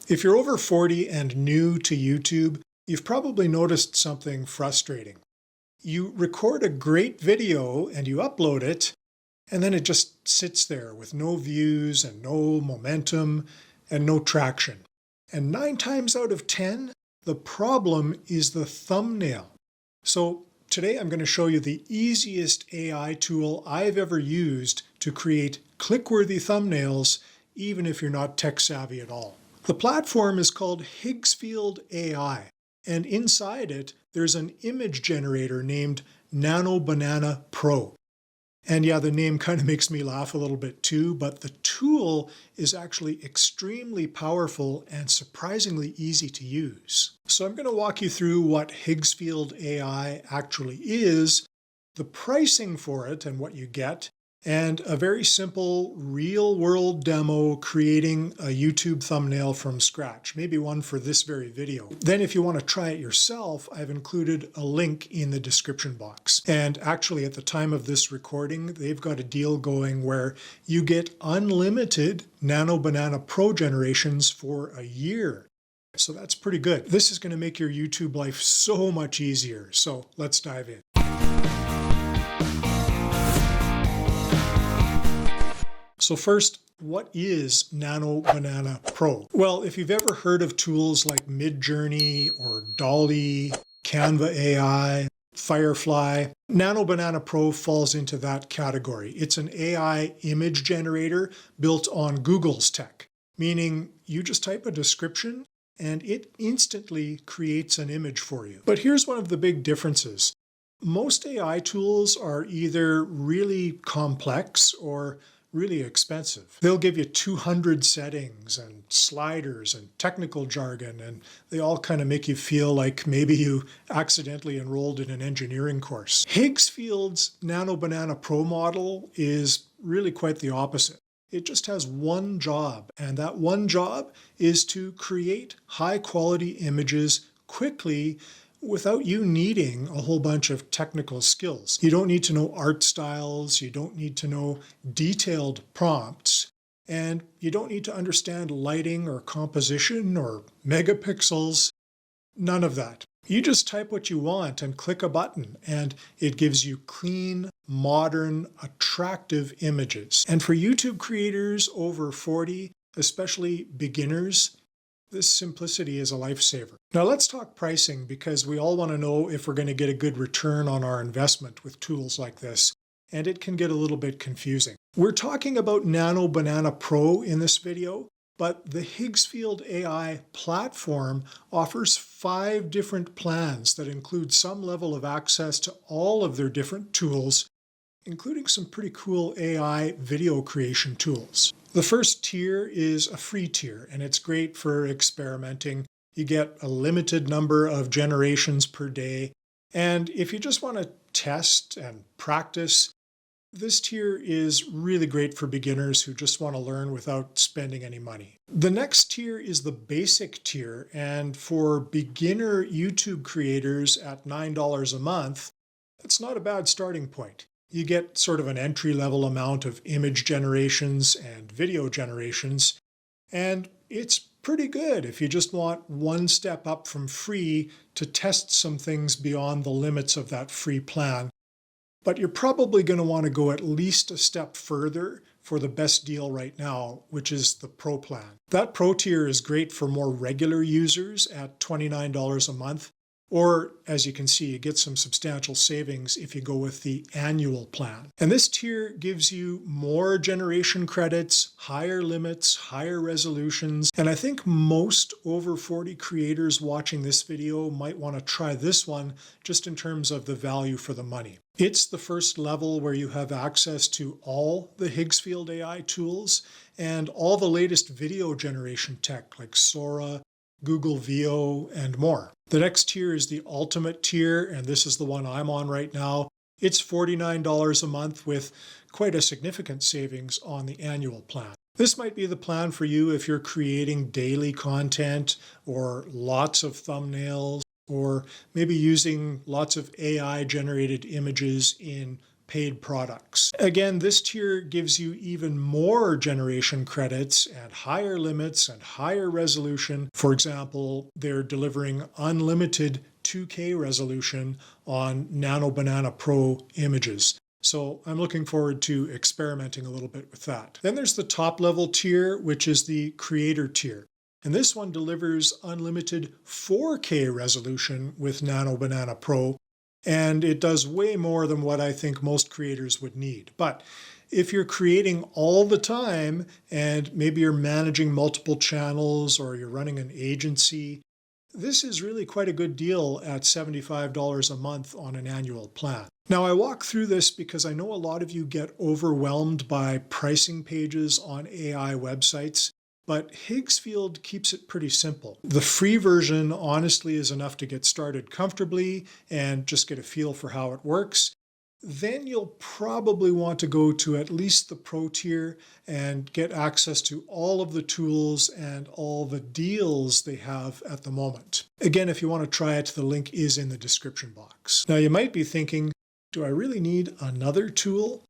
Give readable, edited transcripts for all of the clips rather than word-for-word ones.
If you're over 40 and new to YouTube, you've probably noticed something frustrating. You record a great video and you upload it, and then it just sits there with no views and no momentum and no traction. And 9 times out of 10, the problem is the thumbnail. So today I'm going to show you the easiest AI tool I've ever used to create click-worthy thumbnails, even if you're not tech savvy at all. The platform is called Higgsfield AI, and inside it, there's an image generator named Nano Banana Pro. And yeah, the name kind of makes me laugh a little bit too, but the tool is actually extremely powerful and surprisingly easy to use. So I'm going to walk you through what Higgsfield AI actually is, the pricing for it and what you get, and a very simple real-world demo creating a YouTube thumbnail from scratch, maybe one for this very video. Then if you want to try it yourself, I've included a link in the description box. And actually at the time of this recording, they've got a deal going where you get unlimited Nano Banana Pro generations for a year. So that's pretty good. This is going to make your YouTube life so much easier. So let's dive in. So first, what is Nano Banana Pro? Well, if you've ever heard of tools like Midjourney or DALL-E, Canva AI, Firefly, Nano Banana Pro falls into that category. It's an AI image generator built on Google's tech, meaning you just type a description and it instantly creates an image for you. But here's one of the big differences. Most AI tools are either really complex or really expensive. They'll give you 200 settings and sliders and technical jargon, and they all kind of make you feel like maybe you accidentally enrolled in an engineering course. Higgsfield's Nano Banana Pro model is really quite the opposite. It just has one job, and that one job is to create high-quality images quickly without you needing a whole bunch of technical skills. You don't need to know art styles, you don't need to know detailed prompts, and you don't need to understand lighting or composition or megapixels, none of that. You just type what you want and click a button, and it gives you clean, modern, attractive images. And for YouTube creators over 40, especially beginners, this simplicity is a lifesaver. Now let's talk pricing, because we all want to know if we're going to get a good return on our investment with tools like this, and it can get a little bit confusing. We're talking about Nano Banana Pro in this video, but the Higgsfield AI platform offers 5 different plans that include some level of access to all of their different tools, including some pretty cool AI video creation tools. The first tier is a free tier, and it's great for experimenting. You get a limited number of generations per day, and if you just want to test and practice, this tier is really great for beginners who just want to learn without spending any money. The next tier is the basic tier, and for beginner YouTube creators at $9 a month, that's not a bad starting point. You get sort of an entry-level amount of image generations and video generations, and it's pretty good if you just want one step up from free to test some things beyond the limits of that free plan. But you're probably going to want to go at least a step further for the best deal right now, which is the Pro plan. That Pro tier is great for more regular users at $29 a month. Or, as you can see, you get some substantial savings if you go with the annual plan. And this tier gives you more generation credits, higher limits, higher resolutions. And I think most over 40 creators watching this video might want to try this one just in terms of the value for the money. It's the first level where you have access to all the Higgsfield AI tools and all the latest video generation tech like Sora, Google VO, and more. The next tier is the ultimate tier, and this is the one I'm on right now. It's $49 a month with quite a significant savings on the annual plan. This might be the plan for you if you're creating daily content or lots of thumbnails, or maybe using lots of AI-generated images in paid products. Again, this tier gives you even more generation credits and higher limits and higher resolution. For example, they're delivering unlimited 2K resolution on Nano Banana Pro images. So I'm looking forward to experimenting a little bit with that. Then there's the top level tier, which is the creator tier. And this one delivers unlimited 4K resolution with Nano Banana Pro. And it does way more than what I think most creators would need. But if you're creating all the time and maybe you're managing multiple channels or you're running an agency, this is really quite a good deal at $75 a month on an annual plan. Now, I walk through this because I know a lot of you get overwhelmed by pricing pages on AI websites, but Higgsfield keeps it pretty simple. The free version, honestly, is enough to get started comfortably and just get a feel for how it works. Then you'll probably want to go to at least the Pro tier and get access to all of the tools and all the deals they have at the moment. Again, if you want to try it, the link is in the description box. Now, you might be thinking, do I really need another tool?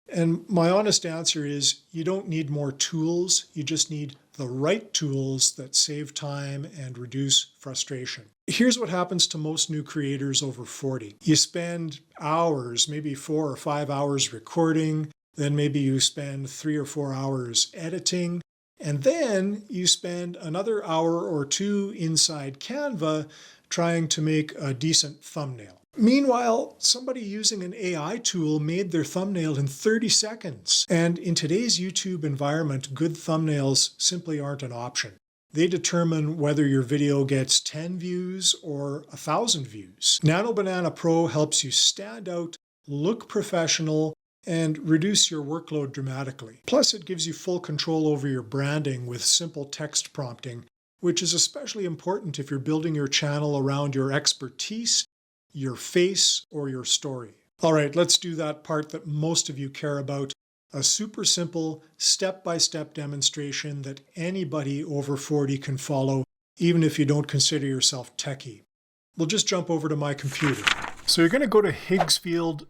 And my honest answer is you don't need more tools, you just need the right tools that save time and reduce frustration. Here's what happens to most new creators over 40. You spend hours, maybe 4 or 5 hours recording, then maybe you spend 3 or 4 hours editing, and then you spend another hour or two inside Canva trying to make a decent thumbnail. Meanwhile, somebody using an AI tool made their thumbnail in 30 seconds. And in today's YouTube environment, good thumbnails simply aren't an option. They determine whether your video gets 10 views or 1,000 views. Nano Banana Pro helps you stand out, look professional, and reduce your workload dramatically. Plus, it gives you full control over your branding with simple text prompting, which is especially important if you're building your channel around your expertise, your face, or your story. All right, let's do that part that most of you care about. A super simple step-by-step demonstration that anybody over 40 can follow, even if you don't consider yourself techie. We'll just jump over to my computer. So you're going to go to Higgsfield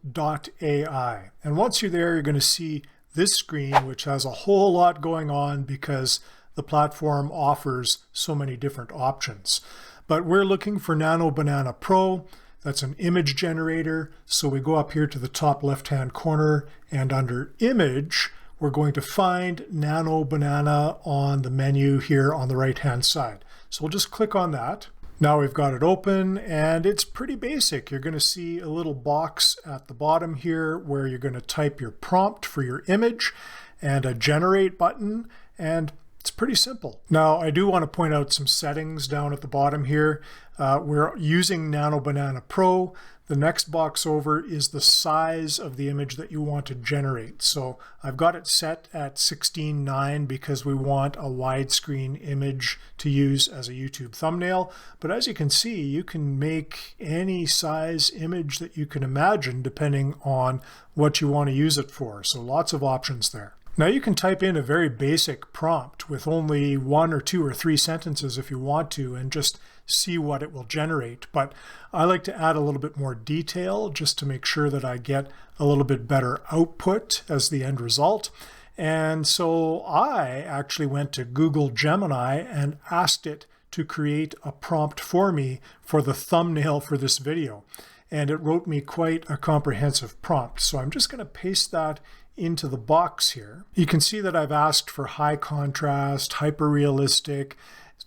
AI. And once you're there, you're going to see this screen, which has a whole lot going on because the platform offers so many different options. But we're looking for Nano Banana Pro. That's an image generator. So we go up here to the top left-hand corner, and under Image, we're going to find Nano Banana on the menu here on the right-hand side. So we'll just click on that. Now we've got it open, and it's pretty basic. You're going to see a little box at the bottom here where you're going to type your prompt for your image and a Generate button, and it's pretty simple. Now, I do want to point out some settings down at the bottom here. We're using Nano Banana Pro. The next box over is the size of the image that you want to generate. So I've got it set at 16:9 because we want a widescreen image to use as a YouTube thumbnail. But as you can see, you can make any size image that you can imagine depending on what you want to use it for. So lots of options there. Now you can type in a very basic prompt with only 1 or 2 or 3 sentences if you want to, and just see what it will generate. But I like to add a little bit more detail just to make sure that I get a little bit better output as the end result. And so I actually went to Google Gemini and asked it to create a prompt for me for the thumbnail for this video. And it wrote me quite a comprehensive prompt. So I'm just going to paste that into the box here. You can see that I've asked for high contrast, hyper-realistic,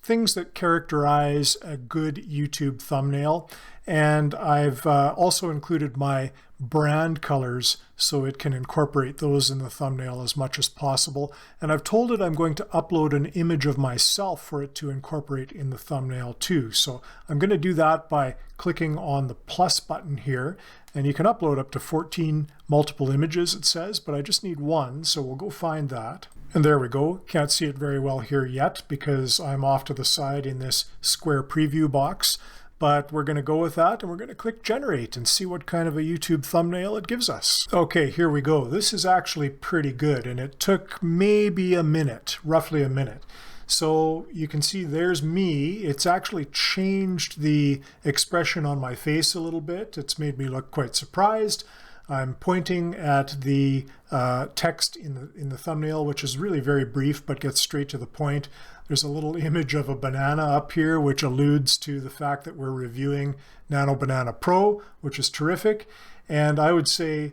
things that characterize a good YouTube thumbnail. And I've also included my brand colors so it can incorporate those in the thumbnail as much as possible. And I've told it I'm going to upload an image of myself for it to incorporate in the thumbnail too. So I'm going to do that by clicking on the plus button here. And you can upload up to 14 multiple images, it says, but I just need one, so we'll go find that. And there we go. Can't see it very well here yet because I'm off to the side in this square preview box. But we're going to go with that, and we're going to click Generate and see what kind of a YouTube thumbnail it gives us. Okay, here we go. This is actually pretty good, and it took maybe a minute, roughly a minute. So you can see there's me. It's actually changed the expression on my face a little bit. It's made me look quite surprised. I'm pointing at the text in the thumbnail, which is really very brief but gets straight to the point. There's a little image of a banana up here, which alludes to the fact that we're reviewing Nano Banana Pro, which is terrific. And I would say,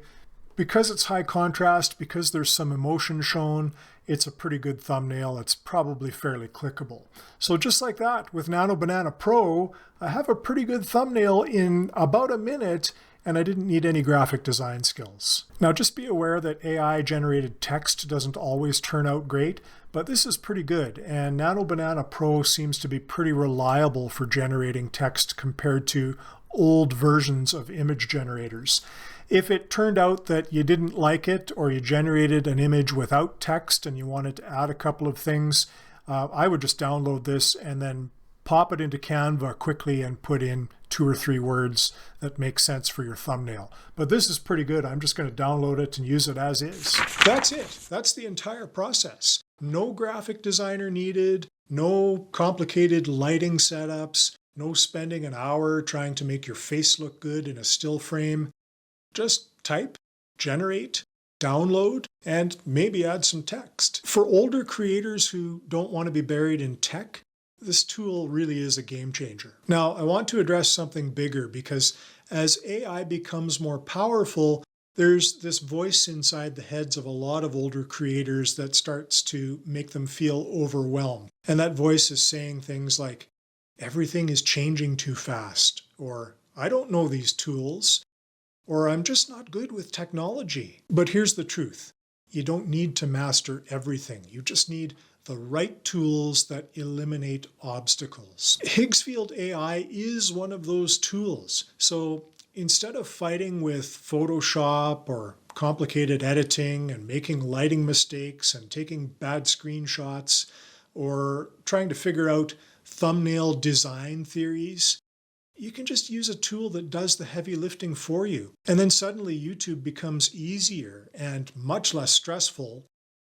because it's high contrast, because there's some emotion shown, it's a pretty good thumbnail. It's probably fairly clickable. So just like that, with Nano Banana Pro, I have a pretty good thumbnail in about a minute, and I didn't need any graphic design skills. Now just be aware that AI-generated text doesn't always turn out great, but this is pretty good, and Nano Banana Pro seems to be pretty reliable for generating text compared to old versions of image generators. If it turned out that you didn't like it, or you generated an image without text and you wanted to add a couple of things, I would just download this and then pop it into Canva quickly and put in 2 or 3 words that make sense for your thumbnail. But this is pretty good. I'm just going to download it and use it as is. That's it. That's the entire process. No graphic designer needed, no complicated lighting setups, no spending an hour trying to make your face look good in a still frame. Just type, generate, download, and maybe add some text. For older creators who don't want to be buried in tech, this tool really is a game changer. Now, I want to address something bigger, because as AI becomes more powerful, there's this voice inside the heads of a lot of older creators that starts to make them feel overwhelmed. And that voice is saying things like, everything is changing too fast, or I don't know these tools, or I'm just not good with technology. But here's the truth. You don't need to master everything. You just need the right tools that eliminate obstacles. Higgsfield AI is one of those tools. So instead of fighting with Photoshop or complicated editing and making lighting mistakes and taking bad screenshots, or trying to figure out thumbnail design theories, you can just use a tool that does the heavy lifting for you. And then suddenly YouTube becomes easier and much less stressful,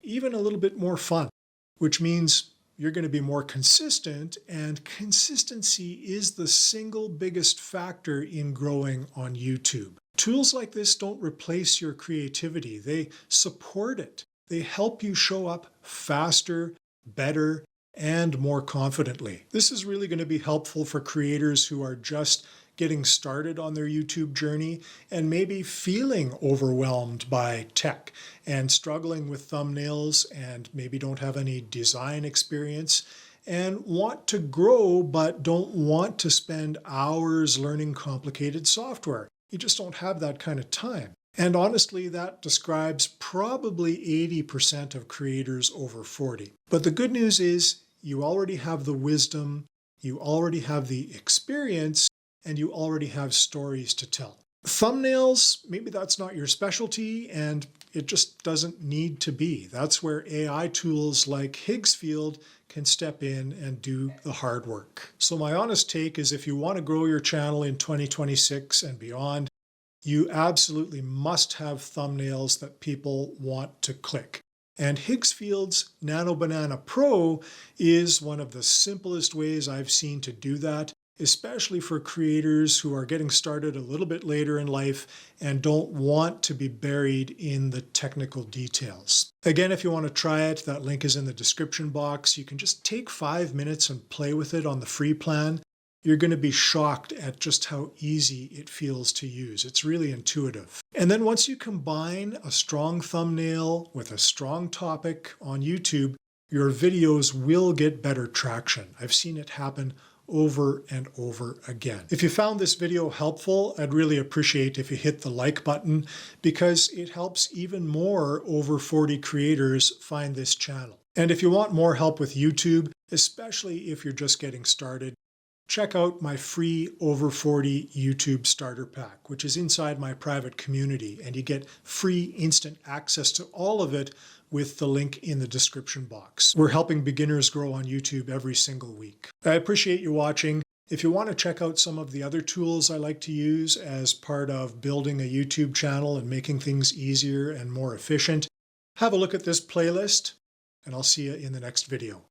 even a little bit more fun, which means you're going to be more consistent, and consistency is the single biggest factor in growing on YouTube. Tools like this don't replace your creativity. They support it. They help you show up faster, better, and more confidently. This is really going to be helpful for creators who are just getting started on their YouTube journey and maybe feeling overwhelmed by tech and struggling with thumbnails and maybe don't have any design experience and want to grow but don't want to spend hours learning complicated software. You just don't have that kind of time. And honestly, that describes probably 80% of creators over 40. But the good news is you already have the wisdom, you already have the experience, and you already have stories to tell. Thumbnails, maybe that's not your specialty, and it just doesn't need to be. That's where AI tools like Higgsfield can step in and do the hard work. So my honest take is, if you want to grow your channel in 2026 and beyond, you absolutely must have thumbnails that people want to click. And Higgsfield's Nano Banana Pro is one of the simplest ways I've seen to do that, especially for creators who are getting started a little bit later in life and don't want to be buried in the technical details. Again, if you want to try it, that link is in the description box. You can just take 5 minutes and play with it on the free plan. You're going to be shocked at just how easy it feels to use. It's really intuitive. And then once you combine a strong thumbnail with a strong topic on YouTube, your videos will get better traction. I've seen it happen over and over again. If you found this video helpful, I'd really appreciate if you hit the like button, because it helps even more over 40 creators find this channel. And if you want more help with YouTube, especially if you're just getting started, check out my free Over 40 YouTube Starter Pack, which is inside my private community, and you get free instant access to all of it with the link in the description box. We're helping beginners grow on YouTube every single week. I appreciate you watching. If you want to check out some of the other tools I like to use as part of building a YouTube channel and making things easier and more efficient, have a look at this playlist, and I'll see you in the next video.